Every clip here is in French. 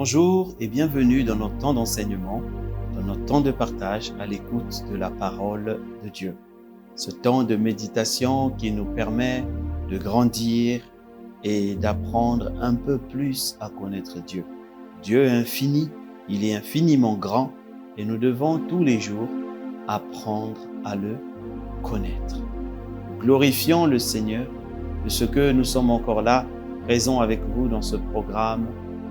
Bonjour et bienvenue dans notre temps d'enseignement, dans notre temps de partage à l'écoute de la parole de Dieu. Ce temps de méditation qui nous permet de grandir et d'apprendre un peu plus à connaître Dieu. Dieu est infini, il est infiniment grand et nous devons tous les jours apprendre à le connaître. Glorifions le Seigneur de ce que nous sommes encore là, présents avec vous dans ce programme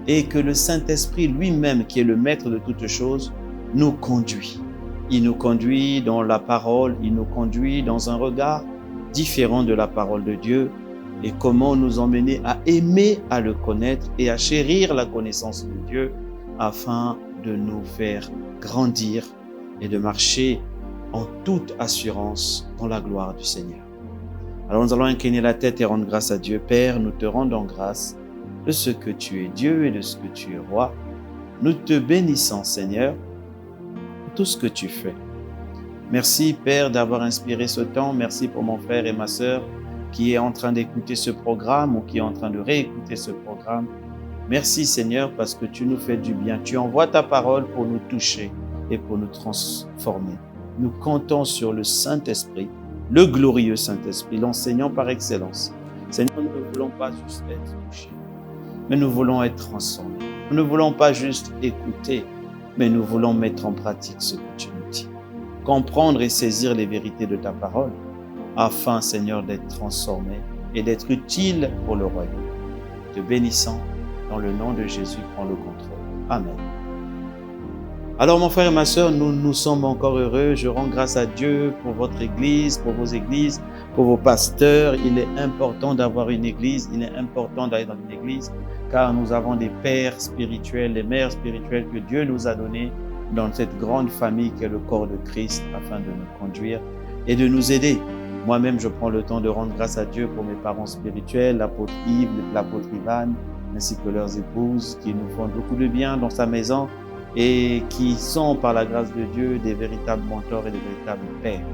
et que le Saint-Esprit lui-même, qui est le maître de toutes choses, nous conduit. Il nous conduit dans la parole, il nous conduit dans un regard différent de la parole de Dieu et comment nous emmener à aimer, à le connaître et à chérir la connaissance de Dieu afin de nous faire grandir et de marcher en toute assurance dans la gloire du Seigneur. Alors nous allons incliner la tête et rendre grâce à Dieu. Père, nous te rendons grâce de ce que tu es Dieu et de ce que tu es roi. Nous te bénissons, Seigneur, pour tout ce que tu fais. Merci, Père, d'avoir inspiré ce temps. Merci pour mon frère et ma sœur qui est en train d'écouter ce programme ou qui est en train de réécouter ce programme. Merci, Seigneur, parce que tu nous fais du bien. Tu envoies ta parole pour nous toucher et pour nous transformer. Nous comptons sur le Saint-Esprit, le glorieux Saint-Esprit, l'enseignant par excellence. Seigneur, nous ne voulons pas juste être touchés, mais nous voulons être transformés. Nous ne voulons pas juste écouter, mais nous voulons mettre en pratique ce que tu nous dis. Comprendre et saisir les vérités de ta parole, afin, Seigneur, d'être transformés et d'être utiles pour le royaume. Te bénissons, dans le nom de Jésus, prends le contrôle. Amen. Alors, mon frère et ma sœur, nous sommes encore heureux. Je rends grâce à Dieu pour votre église, pour vos églises, pour vos pasteurs. Il est important d'avoir une église. Il est important d'aller dans une église, car nous avons des pères spirituels, des mères spirituelles que Dieu nous a données dans cette grande famille qu'est le corps de Christ, afin de nous conduire et de nous aider. Moi-même, je prends le temps de rendre grâce à Dieu pour mes parents spirituels, l'apôtre Yves, l'apôtre Ivan, ainsi que leurs épouses, qui nous font beaucoup de bien dans sa maison et qui sont, par la grâce de Dieu, des véritables mentors et des véritables pères.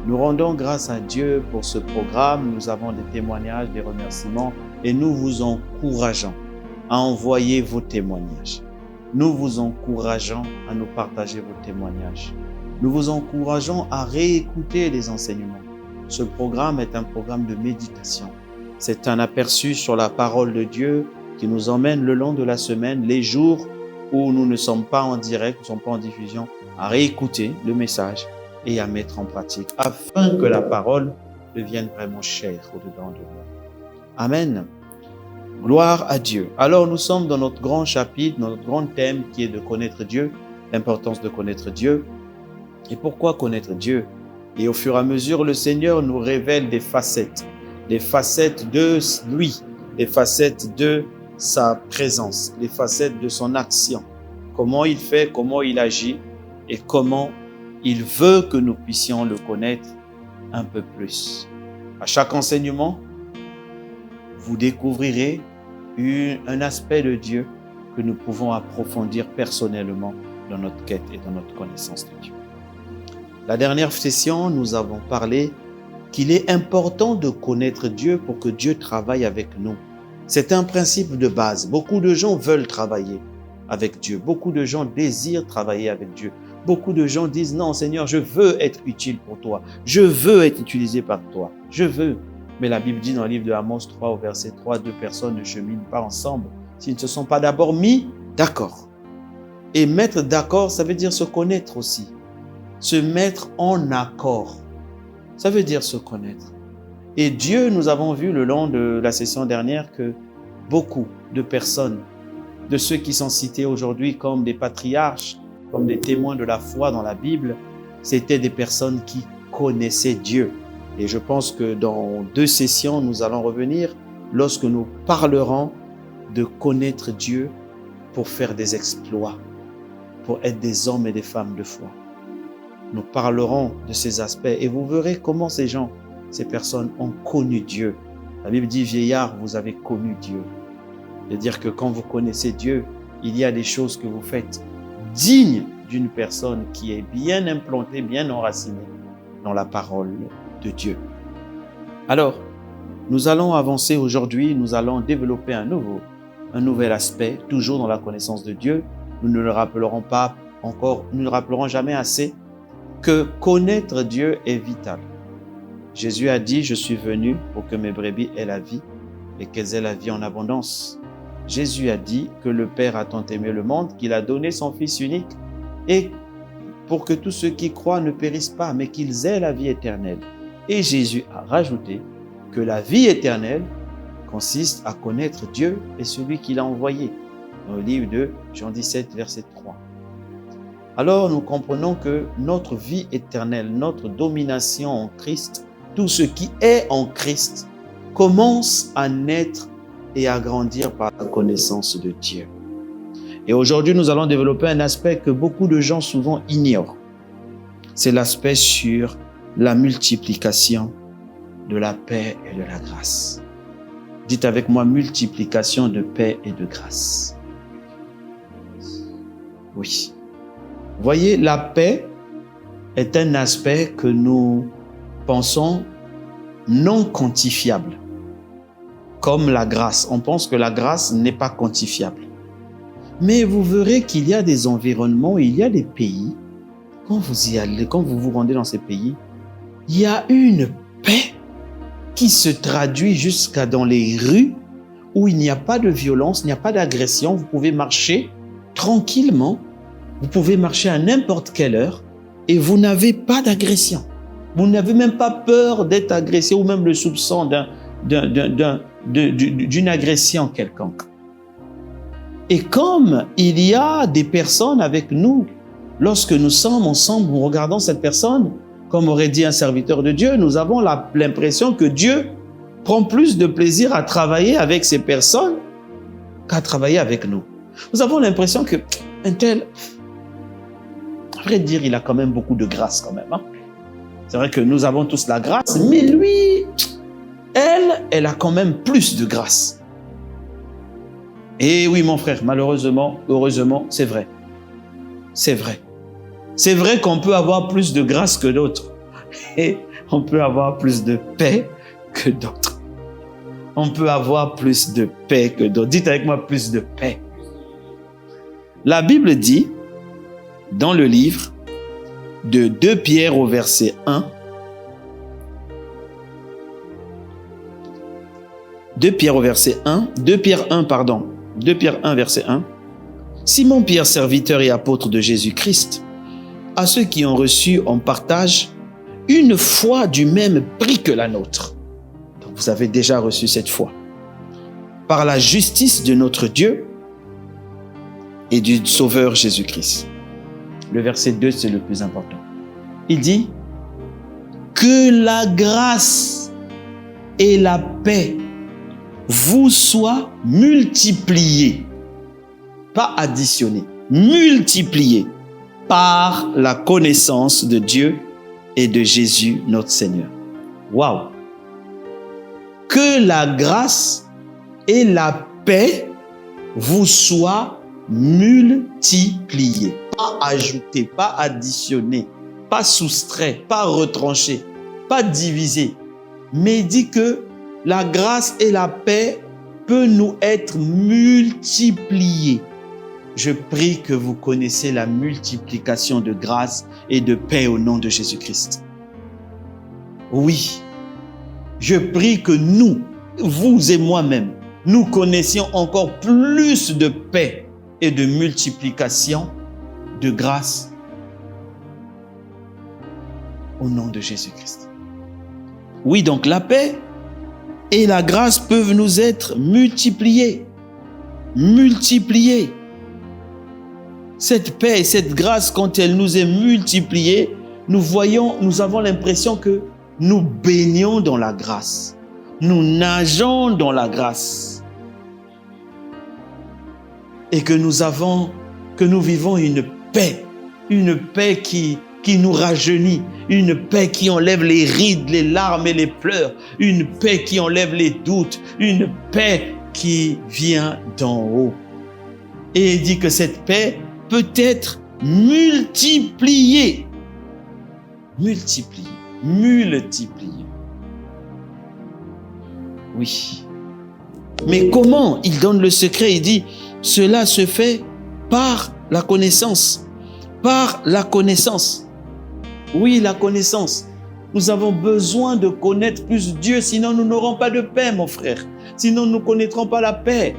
Nous rendons grâce à Dieu pour ce programme. Nous avons des témoignages, des remerciements et nous vous encourageons à envoyer vos témoignages. Nous vous encourageons à nous partager vos témoignages. Nous vous encourageons à réécouter les enseignements. Ce programme est un programme de méditation. C'est un aperçu sur la parole de Dieu qui nous emmène le long de la semaine, les jours où nous ne sommes pas en direct, nous ne sommes pas en diffusion, à réécouter le message et à mettre en pratique, afin que la parole devienne vraiment chère au-dedans de nous. Amen. Gloire à Dieu. Alors nous sommes dans notre grand chapitre, dans notre grand thème qui est de connaître Dieu, l'importance de connaître Dieu. Et pourquoi connaître Dieu? Et au fur et à mesure, le Seigneur nous révèle des facettes de lui, des facettes de sa présence, les facettes de son action, comment il fait, comment il agit et comment il veut que nous puissions le connaître un peu plus. À chaque enseignement, vous découvrirez un aspect de Dieu que nous pouvons approfondir personnellement dans notre quête et dans notre connaissance de Dieu. La dernière session, nous avons parlé qu'il est important de connaître Dieu pour que Dieu travaille avec nous. C'est un principe de base. Beaucoup de gens veulent travailler avec Dieu. Beaucoup de gens désirent travailler avec Dieu. Beaucoup de gens disent « Non, Seigneur, je veux être utile pour toi. Je veux être utilisé par toi. Je veux. » Mais la Bible dit dans le livre de Amos 3 au verset 3, 2 personnes ne cheminent pas ensemble s'ils ne se sont pas d'abord mis d'accord. Et mettre d'accord, ça veut dire se connaître aussi. Se mettre en accord. Ça veut dire se connaître. Et Dieu, nous avons vu le long de la session dernière que beaucoup de personnes, de ceux qui sont cités aujourd'hui comme des patriarches, comme des témoins de la foi dans la Bible, c'était des personnes qui connaissaient Dieu. Et je pense que dans 2 sessions, nous allons revenir lorsque nous parlerons de connaître Dieu pour faire des exploits, pour être des hommes et des femmes de foi. Nous parlerons de ces aspects et vous verrez comment ces personnes ont connu Dieu. La Bible dit, vieillard, vous avez connu Dieu. C'est-à-dire que quand vous connaissez Dieu, il y a des choses que vous faites dignes d'une personne qui est bien implantée, bien enracinée dans la parole de Dieu. Alors, nous allons avancer aujourd'hui, nous allons développer un nouveau un nouvel aspect, toujours dans la connaissance de Dieu. Nous ne le rappellerons pas encore, nous ne le rappellerons jamais assez que connaître Dieu est vital. Jésus a dit, je suis venu pour que mes brebis aient la vie et qu'elles aient la vie en abondance. Jésus a dit que le Père a tant aimé le monde qu'il a donné son Fils unique et pour que tous ceux qui croient ne périssent pas, mais qu'ils aient la vie éternelle. Et Jésus a rajouté que la vie éternelle consiste à connaître Dieu et celui qu'il a envoyé, dans le livre de Jean 17, verset 3. Alors nous comprenons que notre vie éternelle, notre domination en Christ, tout ce qui est en Christ, commence à naître et à grandir par la connaissance de Dieu. Et aujourd'hui, nous allons développer un aspect que beaucoup de gens souvent ignorent. C'est l'aspect sur la multiplication de la paix et de la grâce. Dites avec moi, multiplication de paix et de grâce. Oui. Voyez, la paix est un aspect que nous pensons non quantifiable. Comme la grâce. On pense que la grâce n'est pas quantifiable. Mais vous verrez qu'il y a des environnements, il y a des pays, quand vous y allez, quand vous vous rendez dans ces pays, il y a une paix qui se traduit jusqu'à dans les rues où il n'y a pas de violence, il n'y a pas d'agression. Vous pouvez marcher tranquillement, vous pouvez marcher à n'importe quelle heure et vous n'avez pas d'agression. Vous n'avez même pas peur d'être agressé ou même le soupçon d'une agression quelconque. Et comme il y a des personnes avec nous, lorsque nous sommes ensemble, nous regardons cette personne, comme aurait dit un serviteur de Dieu, nous avons l'impression que Dieu prend plus de plaisir à travailler avec ces personnes qu'à travailler avec nous. Nous avons l'impression que un tel, à vrai dire, il a quand même beaucoup de grâce quand même. Hein? C'est vrai que nous avons tous la grâce, mais lui, elle a quand même plus de grâce. Et oui, mon frère, malheureusement, heureusement, c'est vrai. C'est vrai. C'est vrai qu'on peut avoir plus de grâce que d'autres. Et on peut avoir plus de paix que d'autres. On peut avoir plus de paix que d'autres. Dites avec moi, plus de paix. La Bible dit, dans le livre de 2 Pierre au verset 1, 2 Pierre 1, verset 1. Simon Pierre, serviteur et apôtre de Jésus-Christ, à ceux qui ont reçu en partage une foi du même prix que la nôtre. Donc vous avez déjà reçu cette foi. Par la justice de notre Dieu et du Sauveur Jésus-Christ. Le verset 2, c'est le plus important. Il dit que la grâce et la paix vous soient multipliées, pas additionnées, multipliées par la connaissance de Dieu et de Jésus notre Seigneur. Waouh! Que la grâce et la paix vous soient multipliées, pas ajoutées, pas additionnées, pas soustraites, pas retranchées, pas divisées, mais il dit que la grâce et la paix peuvent nous être multipliées. Je prie que vous connaissez la multiplication de grâce et de paix au nom de Jésus-Christ. Oui, je prie que nous, vous et moi-même, nous connaissions encore plus de paix et de multiplication de grâce au nom de Jésus-Christ. Oui, donc la paix et la grâce peuvent nous être multipliées. Multipliées. Cette paix et cette grâce, quand elle nous est multipliée, nous avons l'impression que nous baignons dans la grâce. Nous nageons dans la grâce. Et que nous vivons une paix qui nous rajeunit, une paix qui enlève les rides, les larmes et les pleurs, une paix qui enlève les doutes, une paix qui vient d'en haut. Et il dit que cette paix peut être multipliée. Multipliée. Multipliée. Oui. Mais comment? Il donne le secret, il dit, cela se fait par la connaissance. Par la connaissance. Oui, la connaissance. Nous avons besoin de connaître plus Dieu, sinon nous n'aurons pas de paix, mon frère. Sinon nous ne connaîtrons pas la paix.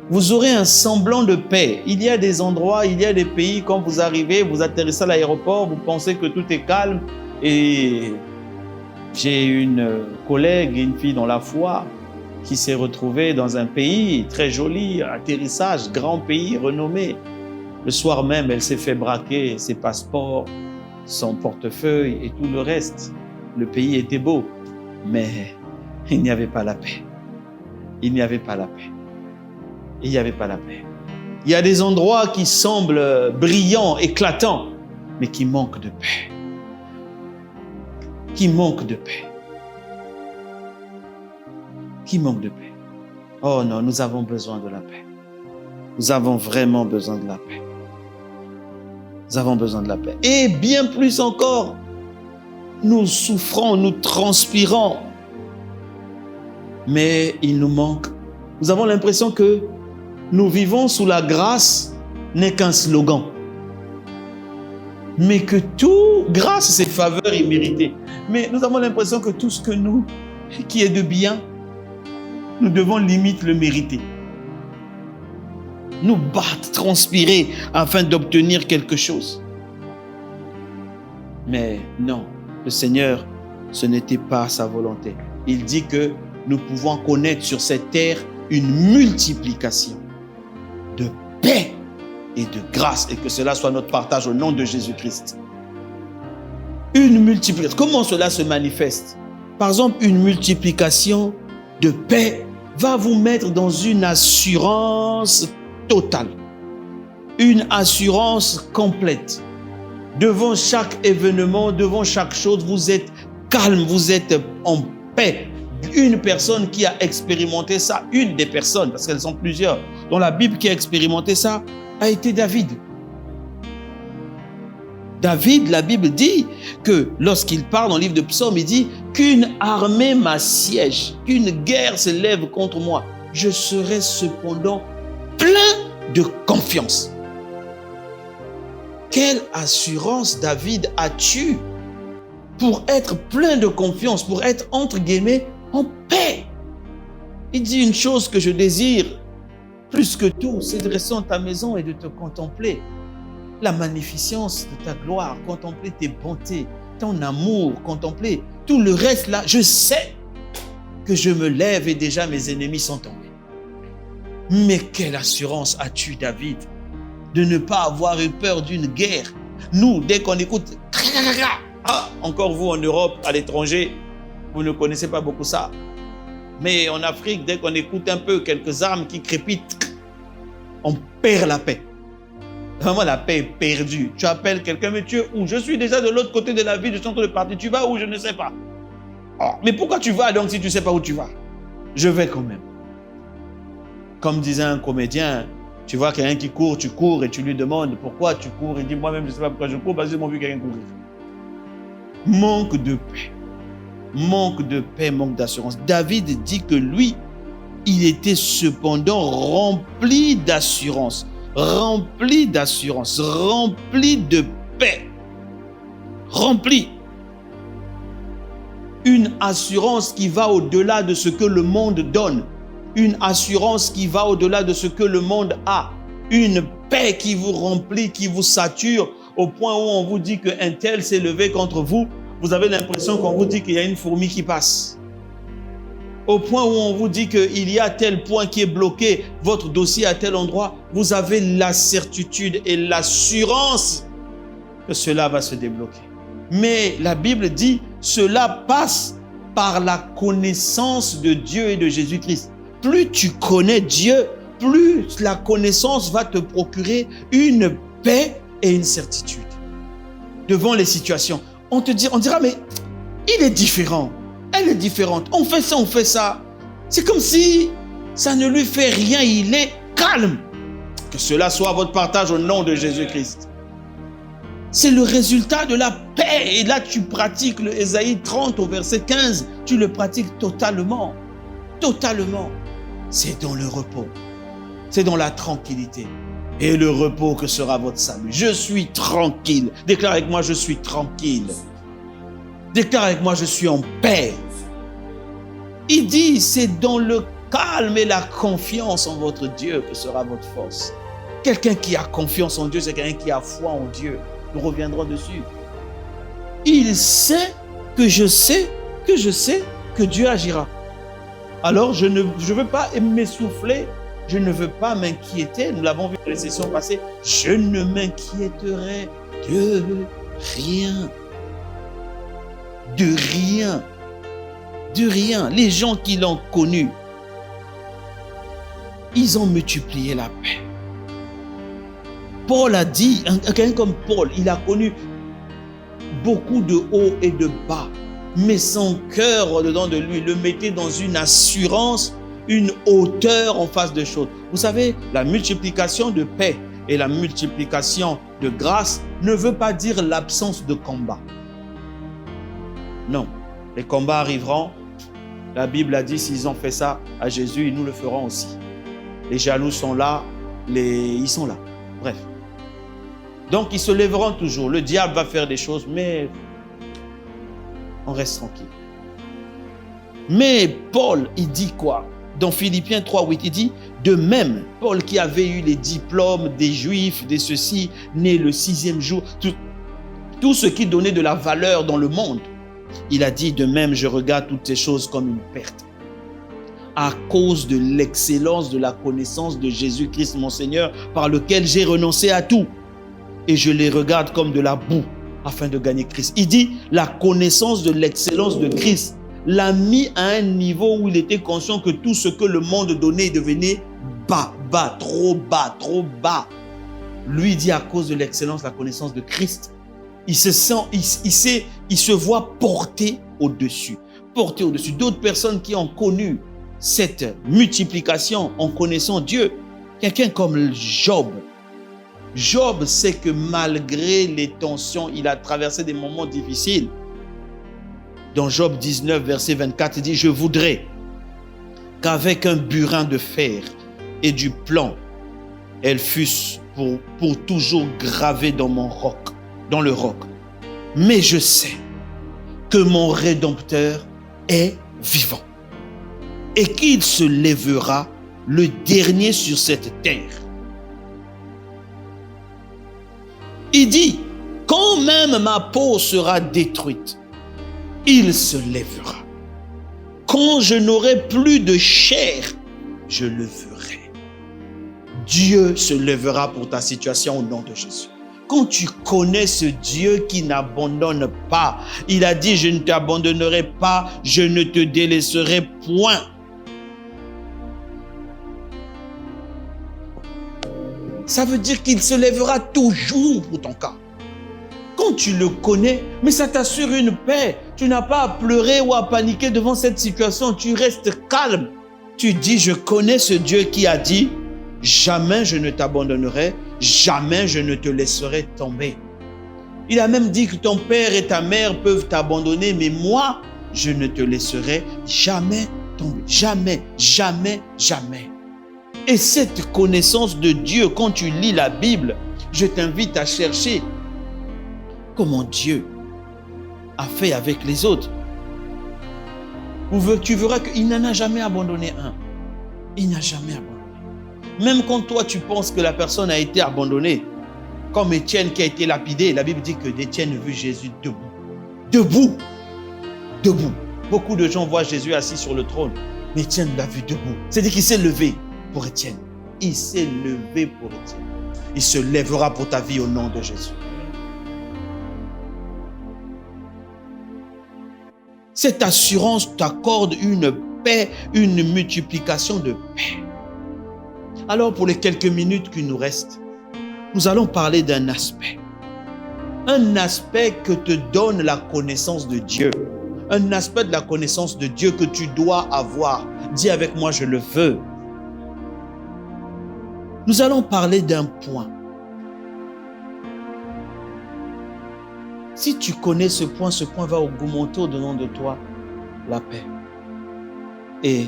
Vous aurez un semblant de paix. Il y a des endroits, il y a des pays, quand vous arrivez, vous atterrissez à l'aéroport, vous pensez que tout est calme. Et j'ai une collègue, une fille dans la foi, qui s'est retrouvée dans un pays très joli, atterrissage, grand pays, renommé. Le soir même, elle s'est fait braquer ses passeports, son portefeuille et tout le reste. Le pays était beau, mais il n'y avait pas la paix. Il n'y avait pas la paix. Il n'y avait pas la paix. Il y a des endroits qui semblent brillants, éclatants, mais qui manquent de paix. Qui manquent de paix. Qui manquent de paix. Oh non, nous avons besoin de la paix. Nous avons vraiment besoin de la paix. Nous avons besoin de la paix. Et bien plus encore, nous souffrons, nous transpirons. Mais il nous manque. Nous avons l'impression que nous vivons sous la grâce n'est qu'un slogan. Mais que tout, grâce, c'est faveur imméritée. Mais nous avons l'impression que tout ce que nous, qui est de bien, nous devons limite le mériter. Nous battre, transpirer afin d'obtenir quelque chose. Mais non, le Seigneur, ce n'était pas sa volonté. Il dit que nous pouvons connaître sur cette terre une multiplication de paix et de grâce, et que cela soit notre partage au nom de Jésus-Christ. Une multiplication. Comment cela se manifeste? Par exemple, une multiplication de paix va vous mettre dans une assurance totale, une assurance complète. Devant chaque événement, devant chaque chose, vous êtes calme, vous êtes en paix. Une personne qui a expérimenté ça, une des personnes, parce qu'elles sont plusieurs, dans la Bible qui a expérimenté ça, a été David. David, la Bible dit que lorsqu'il parle dans le livre de Psaumes, il dit qu'une armée m'assiège, qu'une guerre se lève contre moi. Je serai cependant plein de confiance. Quelle assurance, David, as-tu pour être plein de confiance, pour être entre guillemets en paix? Il dit une chose que je désire plus que tout, c'est de rester dans ta maison et de te contempler. La magnificence de ta gloire, contempler tes bontés, ton amour, contempler tout le reste là. Je sais que je me lève et déjà mes ennemis sont tombés. Mais quelle assurance as-tu, David, de ne pas avoir eu peur d'une guerre? Nous, dès qu'on écoute, encore vous en Europe, à l'étranger, vous ne connaissez pas beaucoup ça. Mais en Afrique, dès qu'on écoute un peu quelques armes qui crépitent, on perd la paix. Vraiment, la paix est perdue. Tu appelles quelqu'un, mais tu es où? Je suis déjà de l'autre côté de la ville, je suis en train de partir. Tu vas où? Je ne sais pas. Oh, mais pourquoi tu vas donc si tu ne sais pas où tu vas? Je vais quand même. Comme disait un comédien, tu vois quelqu'un qui court, tu cours et tu lui demandes pourquoi tu cours. Il dit moi-même, je ne sais pas pourquoi je cours, parce que j'ai vu quelqu'un courir. Manque de paix. Manque de paix, manque d'assurance. David dit que lui, il était cependant rempli d'assurance. Rempli d'assurance, rempli de paix, rempli. Une assurance qui va au-delà de ce que le monde donne, une assurance qui va au-delà de ce que le monde a, une paix qui vous remplit, qui vous sature, au point où on vous dit qu'un tel s'est levé contre vous, vous avez l'impression qu'on vous dit qu'il y a une fourmi qui passe. Au point où on vous dit qu'il y a tel point qui est bloqué, votre dossier à tel endroit, vous avez la certitude et l'assurance que cela va se débloquer. Mais la Bible dit, cela passe par la connaissance de Dieu et de Jésus-Christ. Plus tu connais Dieu, plus la connaissance va te procurer une paix et une certitude. Devant les situations, on dira, mais il est différent. Elle est différente. On fait ça, on fait ça. C'est comme si ça ne lui fait rien. Il est calme. Que cela soit votre partage au nom de Jésus-Christ. C'est le résultat de la paix. Et là, tu pratiques le Ésaïe 30 au verset 15. Tu le pratiques totalement. Totalement. c'est dans le repos. C'est dans la tranquillité. Et le repos que sera votre salut. Je suis tranquille. Déclare avec moi, je suis tranquille. Déclare avec moi, je suis en paix. Il dit, c'est dans le calme et la confiance en votre Dieu que sera votre force. Quelqu'un qui a confiance en Dieu, c'est quelqu'un qui a foi en Dieu. Nous reviendrons dessus. Il sait que je sais que Dieu agira. Alors, je ne veux pas m'essouffler, je ne veux pas m'inquiéter. Nous l'avons vu dans les sessions passées. Je ne m'inquiéterai de rien. De rien. De rien. Les gens qui l'ont connu, ils ont multiplié la paix. Paul a dit, quelqu'un comme Paul, il a connu beaucoup de hauts et de bas, mais son cœur au-dedans de lui le mettait dans une assurance, une hauteur en face de choses. Vous savez, la multiplication de paix et la multiplication de grâce ne veut pas dire l'absence de combat. Non, les combats arriveront. La Bible a dit, s'ils ont fait ça à Jésus, nous le ferons aussi. Les jaloux sont là, ils sont là. Bref. Donc, ils se lèveront toujours. Le diable va faire des choses, mais on reste tranquille. Mais Paul, il dit quoi? Dans Philippiens 3:8, il dit, de même, Paul qui avait eu les diplômes des Juifs, des ceux-ci, né le 6e jour, tout ce qui donnait de la valeur dans le monde, il a dit, de même, je regarde toutes ces choses comme une perte, à cause de l'excellence de la connaissance de Jésus-Christ, mon Seigneur, par lequel j'ai renoncé à tout. Et je les regarde comme de la boue afin de gagner Christ. Il dit, la connaissance de l'excellence de Christ l'a mis à un niveau où il était conscient que tout ce que le monde donnait devenait bas, trop bas, trop bas. Lui dit, à cause de l'excellence, la connaissance de Christ, il se voit porté au-dessus. Porté au-dessus. D'autres personnes qui ont connu cette multiplication en connaissant Dieu, quelqu'un comme Job. Job sait que malgré les tensions, il a traversé des moments difficiles. Dans Job 19, verset 24, il dit, je voudrais qu'avec un burin de fer et du plomb, elles fussent pour toujours gravées dans mon roc, dans le roc. Mais je sais que mon Rédempteur est vivant et qu'il se lèvera le dernier sur cette terre. Il dit, quand même ma peau sera détruite, il se lèvera. Quand je n'aurai plus de chair, je le ferai. Dieu se lèvera pour ta situation au nom de Jésus. Quand tu connais ce Dieu qui n'abandonne pas, il a dit, je ne t'abandonnerai pas, je ne te délaisserai point. Ça veut dire qu'il se lèvera toujours pour ton cas. Quand tu le connais, mais ça t'assure une paix. Tu n'as pas à pleurer ou à paniquer devant cette situation. Tu restes calme. Tu dis, je connais ce Dieu qui a dit, jamais je ne t'abandonnerai, jamais je ne te laisserai tomber. Il a même dit que ton père et ta mère peuvent t'abandonner, mais moi, je ne te laisserai jamais tomber. Jamais, jamais, jamais. Et cette connaissance de Dieu, quand tu lis la Bible, je t'invite à chercher comment Dieu a fait avec les autres. Tu verras qu'il n'en a jamais abandonné un. Il n'a jamais abandonné. Même quand toi, tu penses que la personne a été abandonnée, comme Étienne qui a été lapidé, la Bible dit que Étienne a vu Jésus debout. Debout. Debout. Beaucoup de gens voient Jésus assis sur le trône, mais Étienne l'a vu debout. C'est-à-dire qu'il s'est levé pour Étienne. Il s'est levé pour Étienne. Il se lèvera pour ta vie au nom de Jésus. Cette assurance t'accorde une paix, une multiplication de paix. Alors pour les quelques minutes qui nous restent, nous allons parler d'un aspect. Un aspect que te donne la connaissance de Dieu. Un aspect de la connaissance de Dieu que tu dois avoir. Dis avec moi, je le veux. Nous allons parler d'un point. Si tu connais ce point va augmenter au-dedans de toi la paix et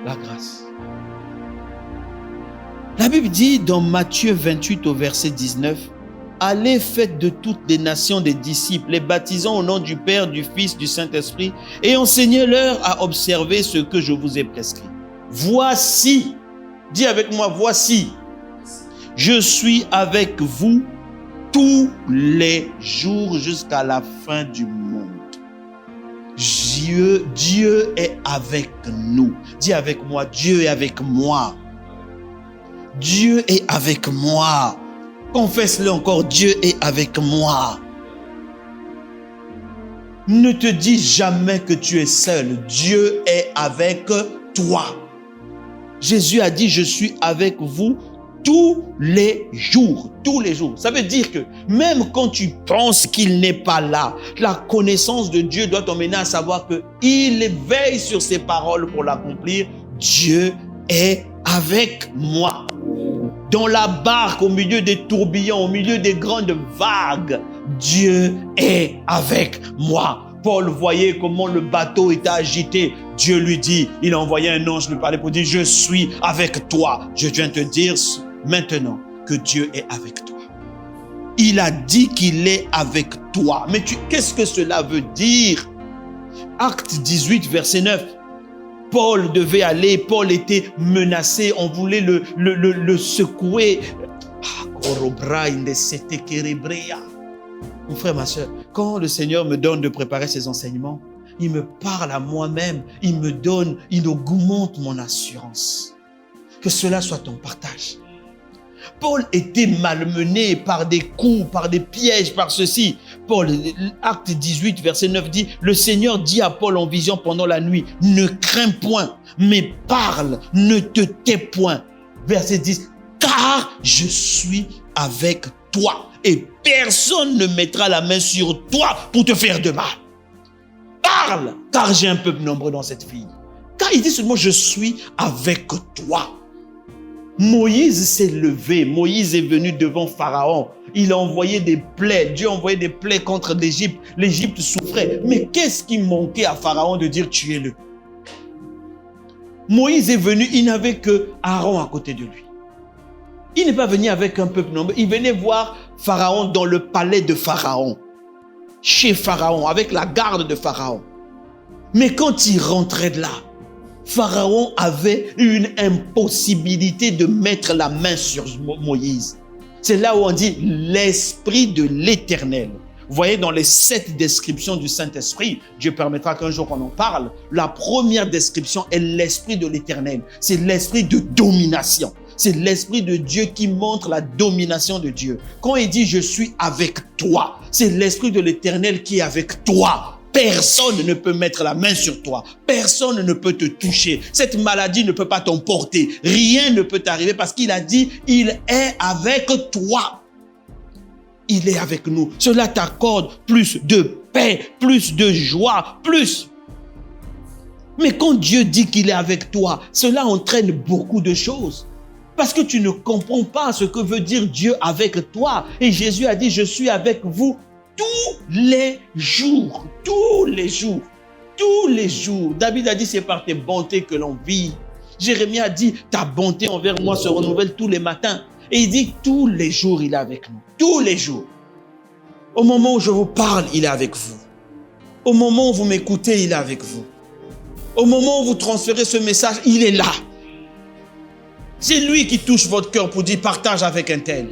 la grâce. La Bible dit dans Matthieu 28 au verset 19, « Allez, faites de toutes les nations des disciples, les baptisant au nom du Père, du Fils, du Saint-Esprit, et enseignez-leur à observer ce que je vous ai prescrit. Voici, dis avec moi, voici, je suis avec vous tous les jours jusqu'à la fin du monde. » Dieu est avec nous. Dis avec moi, Dieu est avec moi. Dieu est avec moi. Confesse-le encore, Dieu est avec moi. Ne te dis jamais que tu es seul. Dieu est avec toi. Jésus a dit, je suis avec vous tous les jours. Tous les jours. Ça veut dire que même quand tu penses qu'il n'est pas là, la connaissance de Dieu doit t'emmener à savoir qu'il veille sur ses paroles pour l'accomplir. Dieu est avec moi. Dans la barque, au milieu des tourbillons, au milieu des grandes vagues, Dieu est avec moi. Paul voyait comment le bateau était agité. Dieu lui dit, il a envoyé un ange lui parler pour dire, je suis avec toi. Je viens te dire maintenant que Dieu est avec toi. Il a dit qu'il est avec toi. Mais qu'est-ce que cela veut dire? Acte 18, verset 9. Paul devait aller, Paul était menacé, on voulait le secouer. Mon frère, ma soeur, quand le Seigneur me donne de préparer ses enseignements, il me parle à moi-même, il me donne, il augmente mon assurance. Que cela soit ton partage. Paul était malmené par des coups, par des pièges, par ceci. Paul, acte 18, verset 9 dit, le Seigneur dit à Paul en vision pendant la nuit, ne crains point, mais parle, ne te tais point. Verset 10, car je suis avec toi et personne ne mettra la main sur toi pour te faire de mal. Parle, car j'ai un peuple nombreux dans cette ville. Car il dit seulement, je suis avec toi. Moïse s'est levé, Moïse est venu devant Pharaon, il a envoyé des plaies, Dieu a envoyé des plaies contre l'Égypte, l'Égypte souffrait. Mais qu'est-ce qui manquait à Pharaon de dire tuez-le? Moïse est venu, il n'avait que Aaron à côté de lui. Il n'est pas venu avec un peuple nombreux, il venait voir Pharaon dans le palais de Pharaon, chez Pharaon, avec la garde de Pharaon. Mais quand il rentrait de là, Pharaon avait une impossibilité de mettre la main sur Moïse. C'est là où on dit l'Esprit de l'Éternel. Vous voyez, dans les 7 descriptions du Saint-Esprit, Dieu permettra qu'un jour on en parle. La première description est l'Esprit de l'Éternel. C'est l'Esprit de domination. C'est l'Esprit de Dieu qui montre la domination de Dieu. Quand il dit « je suis avec toi », c'est l'Esprit de l'Éternel qui est avec toi. Personne ne peut mettre la main sur toi. Personne ne peut te toucher. Cette maladie ne peut pas t'emporter. Rien ne peut t'arriver parce qu'il a dit, il est avec toi. Il est avec nous. Cela t'accorde plus de paix, plus de joie, plus. Mais quand Dieu dit qu'il est avec toi, cela entraîne beaucoup de choses. Parce que tu ne comprends pas ce que veut dire Dieu avec toi. Et Jésus a dit, je suis avec vous tous les jours, tous les jours, tous les jours. David a dit, c'est par tes bontés que l'on vit. Jérémie a dit, ta bonté envers moi se renouvelle tous les matins. Et il dit, tous les jours, il est avec nous. Tous les jours. Au moment où je vous parle, il est avec vous. Au moment où vous m'écoutez, il est avec vous. Au moment où vous transférez ce message, il est là. C'est lui qui touche votre cœur pour dire, partage avec un tel.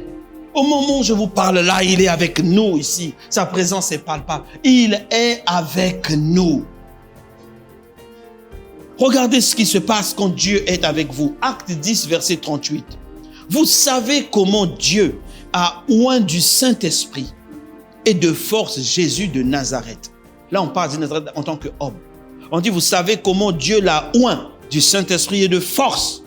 Au moment où je vous parle là, il est avec nous ici. Sa présence est palpable. Il est avec nous. Regardez ce qui se passe quand Dieu est avec vous. Acte 10, verset 38. Vous savez comment Dieu a oint du Saint-Esprit et de force Jésus de Nazareth. Là, on parle de Nazareth en tant qu'homme. On dit, vous savez comment Dieu l'a oint du Saint-Esprit et de force.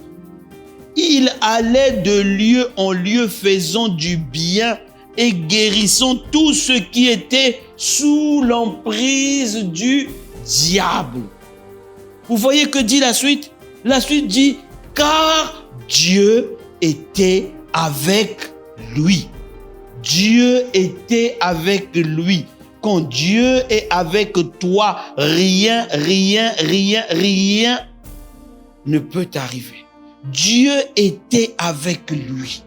Il allait de lieu en lieu faisant du bien et guérissant tous ceux qui étaient sous l'emprise du diable. Vous voyez que dit la suite? La suite dit, car Dieu était avec lui. Dieu était avec lui. Quand Dieu est avec toi, rien ne peut t'arriver. Dieu était avec lui.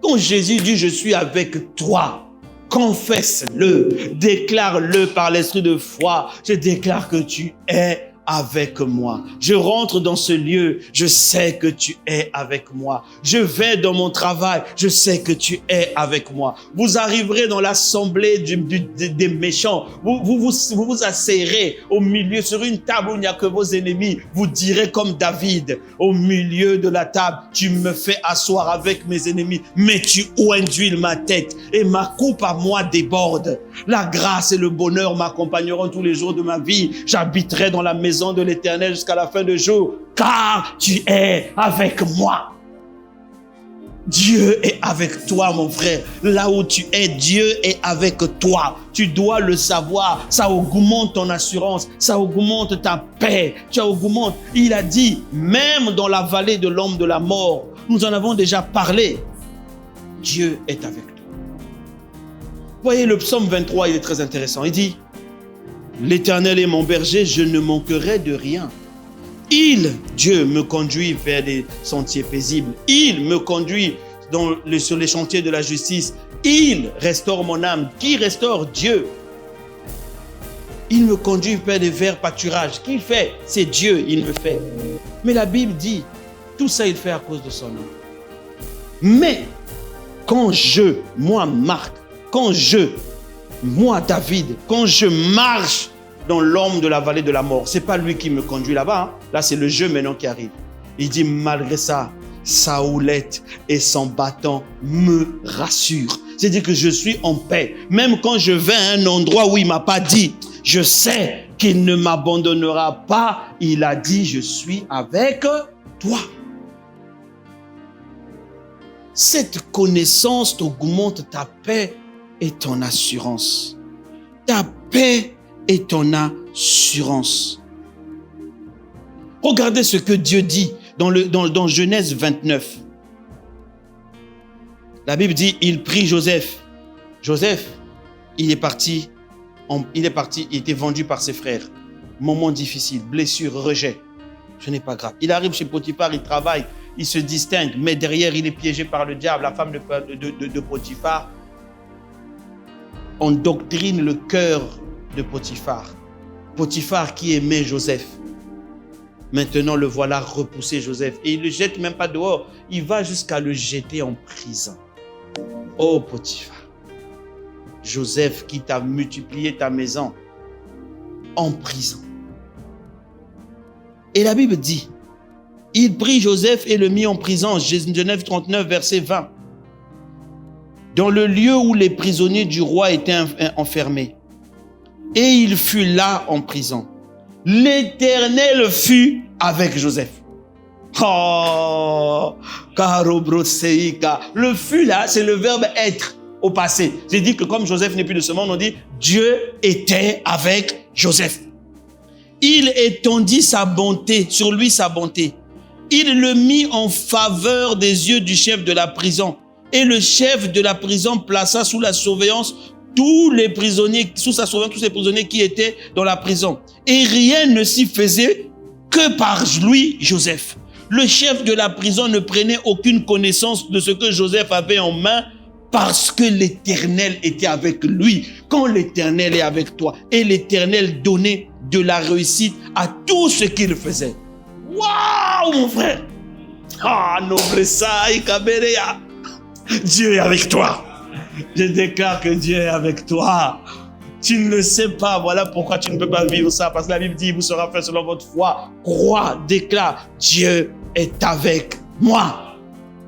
Quand Jésus dit « Je suis avec toi », confesse-le, déclare-le par l'esprit de foi. Je déclare que tu es avec moi. Je rentre dans ce lieu, je sais que tu es avec moi. Je vais dans mon travail, je sais que tu es avec moi. Vous arriverez dans l'assemblée des méchants. Vous asseyrez au milieu, sur une table où il n'y a que vos ennemis. Vous direz comme David, au milieu de la table, tu me fais asseoir avec mes ennemis, mais tu oins d'huile ma tête et ma coupe à moi déborde. La grâce et le bonheur m'accompagneront tous les jours de ma vie. J'habiterai dans la maison de l'Éternel jusqu'à la fin du jour, car tu es avec moi. Dieu est avec toi, mon frère. Là où tu es, Dieu est avec toi. Tu dois le savoir. Ça augmente ton assurance. Ça augmente ta paix. Ça augmente. Il a dit, même dans la vallée de l'ombre de la mort, nous en avons déjà parlé. Dieu est avec toi. Voyez, le psaume 23, il est très intéressant. Il dit, l'Éternel est mon berger, je ne manquerai de rien. Dieu, me conduit vers des sentiers paisibles. Il me conduit sur les chantiers de la justice. Il restaure mon âme. Qui restaure? Dieu. Il me conduit vers des verts pâturages. Qui fait? C'est Dieu, il me fait. Mais la Bible dit, tout ça il fait à cause de son nom. Mais, quand David, quand je marche dans l'ombre de la vallée de la mort, c'est pas lui qui me conduit là-bas. Hein. Là, c'est le jeu maintenant qui arrive. Il dit, malgré ça, sa houlette et son bâton me rassurent. C'est-à-dire que je suis en paix. Même quand je vais à un endroit où il m'a pas dit, je sais qu'il ne m'abandonnera pas. Il a dit, je suis avec toi. Cette connaissance augmente ta paix et ton assurance. Ta paix et ton assurance. Regardez ce que Dieu dit dans Genèse 29. La Bible dit, il prit Joseph. Joseph, il est parti, il était vendu par ses frères. Moment difficile, blessure, rejet. Ce n'est pas grave. Il arrive chez Potiphar, il travaille, il se distingue, mais derrière, il est piégé par le diable, la femme de Potiphar. On doctrine le cœur de Potiphar. Potiphar qui aimait Joseph. Maintenant, le voilà repousser Joseph. Et il ne le jette même pas dehors. Il va jusqu'à le jeter en prison. Oh Potiphar. Joseph qui t'a multiplié ta maison en prison. Et la Bible dit, il prit Joseph et le mit en prison. Genèse 39, verset 20. Dans le lieu où les prisonniers du roi étaient enfermés. Et il fut là en prison. L'Éternel fut avec Joseph. Oh, Karobroseika. Le fut là, c'est le verbe être au passé. J'ai dit que comme Joseph n'est plus de ce monde, on dit Dieu était avec Joseph. Il étendit sa bonté, sur lui sa bonté. Il le mit en faveur des yeux du chef de la prison. Et le chef de la prison plaça sous la surveillance tous les prisonniers, sous sa surveillance, tous les prisonniers qui étaient dans la prison. Et rien ne s'y faisait que par lui, Joseph. Le chef de la prison ne prenait aucune connaissance de ce que Joseph avait en main parce que l'Éternel était avec lui. Quand l'Éternel est avec toi, et l'Éternel donnait de la réussite à tout ce qu'il faisait. Waouh, mon frère! Ah, noblessa, ikaberea. Dieu est avec toi. Je déclare que Dieu est avec toi. Tu ne le sais pas, voilà pourquoi tu ne peux pas vivre ça. Parce que la Bible dit, vous sera fait selon votre foi. Crois, déclare, Dieu est avec moi.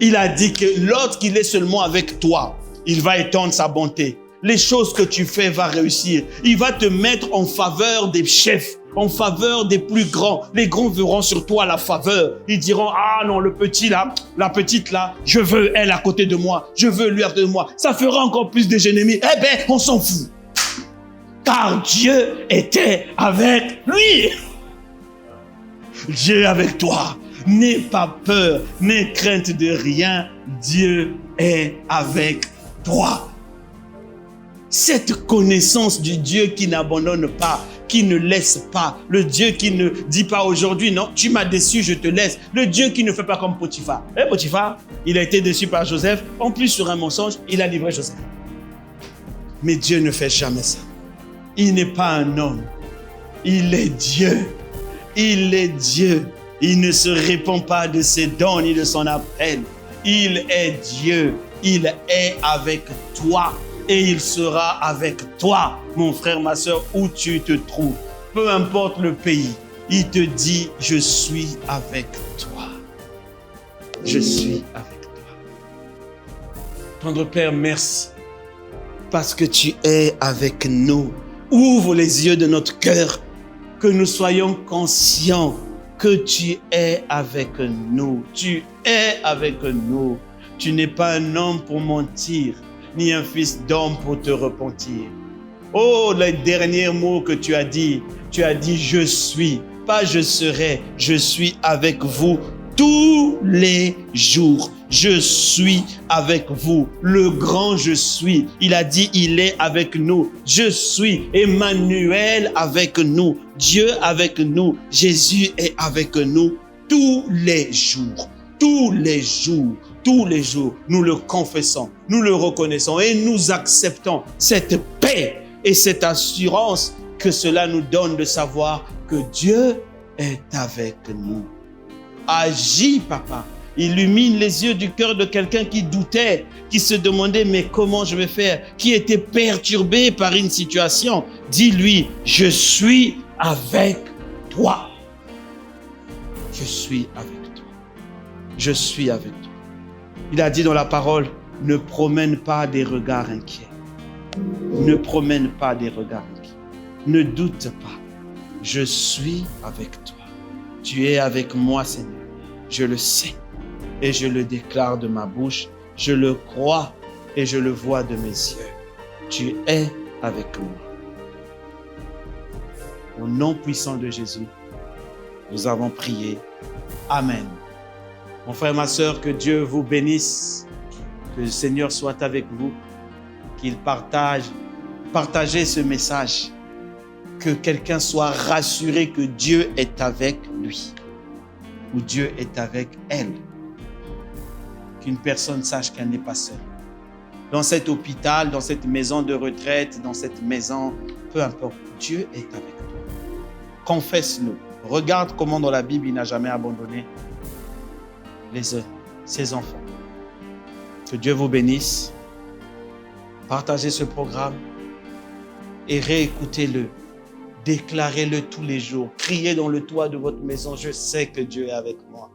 Il a dit que lorsqu'il est seulement avec toi, il va étendre sa bonté. Les choses que tu fais vont réussir. Il va te mettre en faveur des chefs, en faveur des plus grands. Les grands verront sur toi la faveur. Ils diront, ah non, le petit là, la petite là, je veux elle à côté de moi. Je veux lui à côté de moi. Ça fera encore plus des ennemis. Eh bien, on s'en fout. Car Dieu était avec lui. Dieu est avec toi. N'aie pas peur, n'aie crainte de rien. Dieu est avec toi. Cette connaissance du Dieu qui n'abandonne pas, qui ne laisse pas, le Dieu qui ne dit pas aujourd'hui, non, tu m'as déçu, je te laisse. Le Dieu qui ne fait pas comme Potiphar. Potiphar, il a été déçu par Joseph, en plus sur un mensonge, il a livré Joseph. Mais Dieu ne fait jamais ça. Il n'est pas un homme, il est Dieu. Il est Dieu. Il ne se répand pas de ses dons ni de son appel. Il est Dieu. Il est avec toi et il sera avec toi, mon frère, ma soeur, où tu te trouves. Peu importe le pays, il te dit, je suis avec toi. Je suis avec toi. Tendre Père, merci parce que tu es avec nous. Ouvre les yeux de notre cœur, que nous soyons conscients que tu es avec nous. Tu es avec nous. Tu n'es pas un homme pour mentir, ni un fils d'homme pour te repentir. Oh, les derniers mots que tu as dit je suis, pas je serai, je suis avec vous tous les jours. Je suis avec vous, le grand je suis. Il a dit, il est avec nous. Je suis Emmanuel avec nous. Dieu avec nous. Jésus est avec nous tous les jours. Tous les jours. Tous les jours, nous le confessons, nous le reconnaissons et nous acceptons cette paix et cette assurance que cela nous donne de savoir que Dieu est avec nous. Agis, papa. Illumine les yeux du cœur de quelqu'un qui doutait, qui se demandait mais comment je vais faire, qui était perturbé par une situation. Dis-lui, je suis avec toi. Je suis avec toi. Je suis avec toi. Il a dit dans la parole, ne promène pas des regards inquiets. Ne promène pas des regards inquiets. Ne doute pas. Je suis avec toi. Tu es avec moi, Seigneur. Je le sais et je le déclare de ma bouche. Je le crois et je le vois de mes yeux. Tu es avec moi. Au nom puissant de Jésus, nous avons prié. Amen. Mon frère, ma soeur, que Dieu vous bénisse, que le Seigneur soit avec vous, qu'il partagez ce message, que quelqu'un soit rassuré que Dieu est avec lui, ou Dieu est avec elle, qu'une personne sache qu'elle n'est pas seule. Dans cet hôpital, dans cette maison de retraite, dans cette maison, peu importe, Dieu est avec toi. Confesse-le. Regarde comment dans la Bible, il n'a jamais abandonné ses enfants. Que Dieu vous bénisse. Partagez ce programme et réécoutez-le. Déclarez-le tous les jours. Criez dans le toit de votre maison. Je sais que Dieu est avec moi.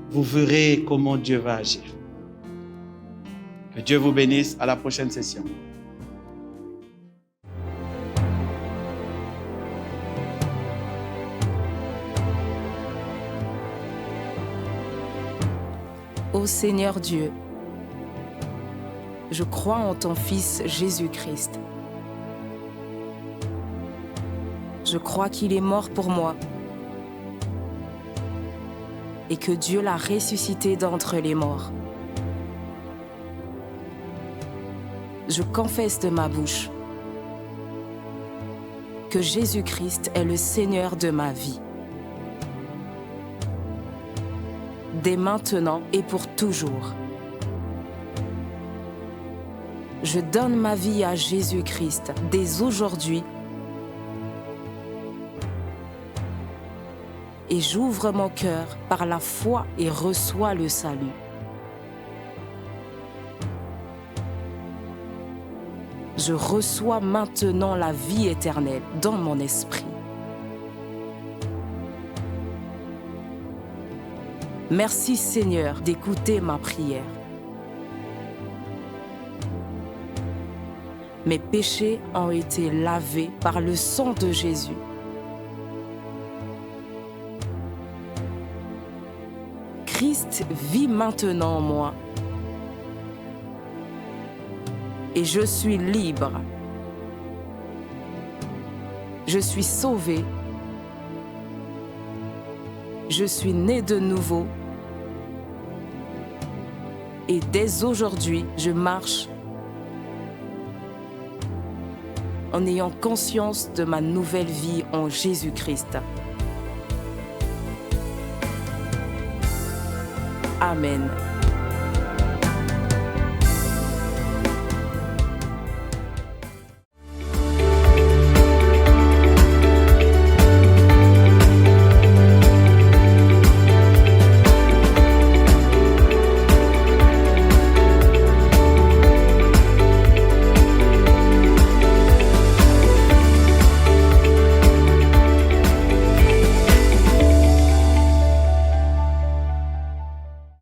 Vous verrez comment Dieu va agir. Que Dieu vous bénisse. À la prochaine session. Ô Seigneur Dieu, je crois en ton Fils Jésus-Christ. Je crois qu'il est mort pour moi et que Dieu l'a ressuscité d'entre les morts. Je confesse de ma bouche que Jésus-Christ est le Seigneur de ma vie. Dès maintenant et pour toujours. Je donne ma vie à Jésus-Christ dès aujourd'hui et j'ouvre mon cœur par la foi et reçois le salut. Je reçois maintenant la vie éternelle dans mon esprit. Merci Seigneur d'écouter ma prière. Mes péchés ont été lavés par le sang de Jésus. Christ vit maintenant en moi. Et je suis libre. Je suis sauvé. Je suis né de nouveau. Et dès aujourd'hui, je marche en ayant conscience de ma nouvelle vie en Jésus-Christ. Amen.